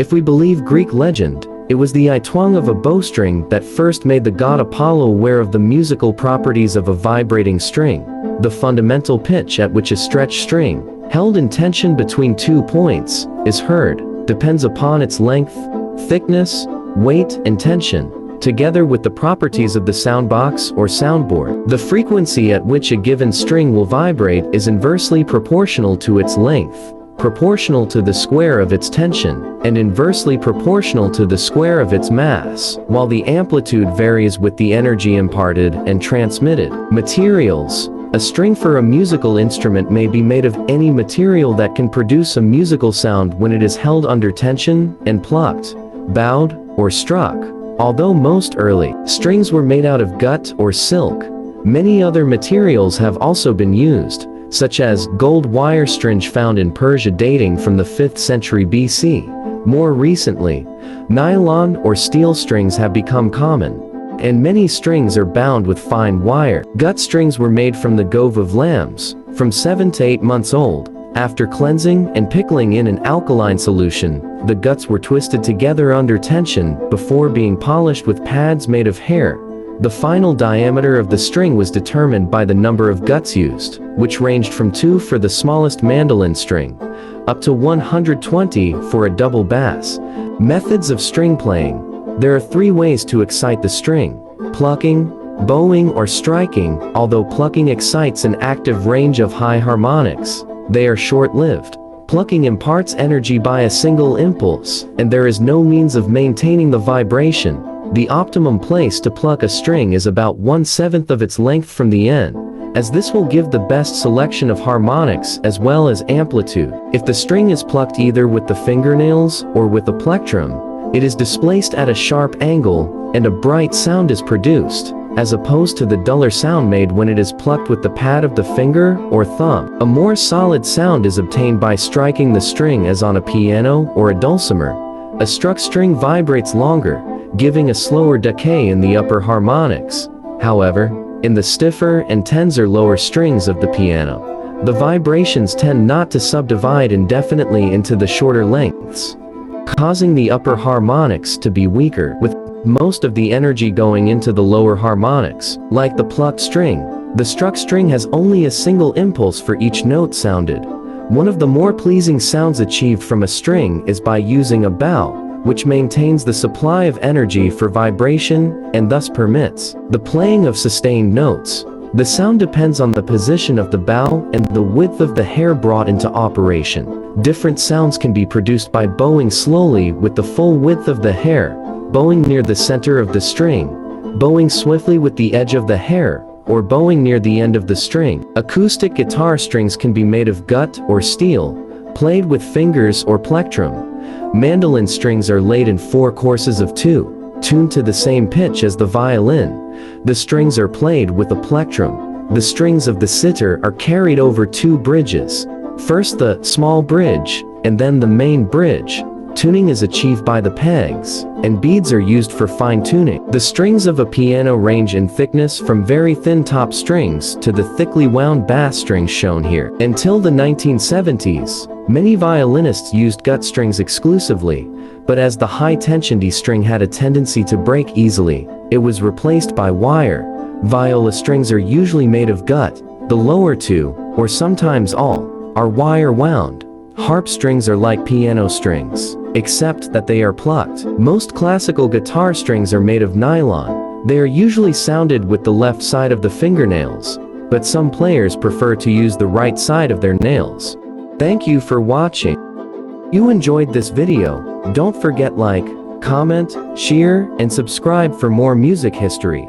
If we believe Greek legend, it was the twang of a bowstring that first made the god Apollo aware of the musical properties of a vibrating string. The fundamental pitch at which a stretched string, held in tension between 2 points, is heard, depends upon its length, thickness, weight, and tension, together with the properties of the soundbox or soundboard. The frequency at which a given string will vibrate is inversely proportional to its length, proportional to the square of its tension, and inversely proportional to the square of its mass, while the amplitude varies with the energy imparted and transmitted. Materials. A string for a musical instrument may be made of any material that can produce a musical sound when it is held under tension and plucked, bowed, or struck. Although most early strings were made out of gut or silk, many other materials have also been used, such as gold wire string found in Persia dating from the 5th century BC. More recently, nylon or steel strings have become common, and many strings are bound with fine wire. Gut strings were made from the gove of lambs, from 7 to 8 months old. After cleansing and pickling in an alkaline solution, the guts were twisted together under tension before being polished with pads made of hair. The final diameter of the string was determined by the number of guts used, which ranged from 2 for the smallest mandolin string, up to 120 for a double bass. Methods of string playing. There are 3 ways to excite the string: plucking, bowing, or striking. Although plucking excites an active range of high harmonics, they are short-lived. Plucking imparts energy by a single impulse, and there is no means of maintaining the vibration. The optimum place to pluck a string is about 1/7 of its length from the end, as this will give the best selection of harmonics as well as amplitude. If the string is plucked either with the fingernails or with a plectrum, it is displaced at a sharp angle, and a bright sound is produced, as opposed to the duller sound made when it is plucked with the pad of the finger or thumb. A more solid sound is obtained by striking the string as on a piano or a dulcimer. A struck string vibrates longer, giving a slower decay in the upper harmonics. However, in the stiffer and tenser lower strings of the piano, the vibrations tend not to subdivide indefinitely into the shorter lengths, causing the upper harmonics to be weaker, with most of the energy going into the lower harmonics. Like the plucked string, the struck string has only a single impulse for each note sounded. One of the more pleasing sounds achieved from a string is by using a bow, which maintains the supply of energy for vibration and thus permits the playing of sustained notes. The sound depends on the position of the bow and the width of the hair brought into operation. Different sounds can be produced by bowing slowly with the full width of the hair, bowing near the center of the string, bowing swiftly with the edge of the hair, or bowing near the end of the string. Acoustic guitar strings can be made of gut or steel, played with fingers or plectrum. Mandolin strings are laid in 4 courses of 2, tuned to the same pitch as the violin. The strings are played with a plectrum. The strings of the sitar are carried over 2 bridges. First the small bridge, and then the main bridge. Tuning is achieved by the pegs, and beads are used for fine-tuning. The strings of a piano range in thickness from very thin top strings to the thickly wound bass strings shown here. Until the 1970s, many violinists used gut strings exclusively, but as the high-tension D string had a tendency to break easily, it was replaced by wire. Viola strings are usually made of gut. The lower 2, or sometimes all, are wire-wound. Harp strings are like piano strings, except that they are plucked. Most classical guitar strings are made of nylon. They are usually sounded with the left side of the fingernails, but some players prefer to use the right side of their nails. Thank you for watching. If you enjoyed this video, don't forget like, comment, share, and subscribe for more music history.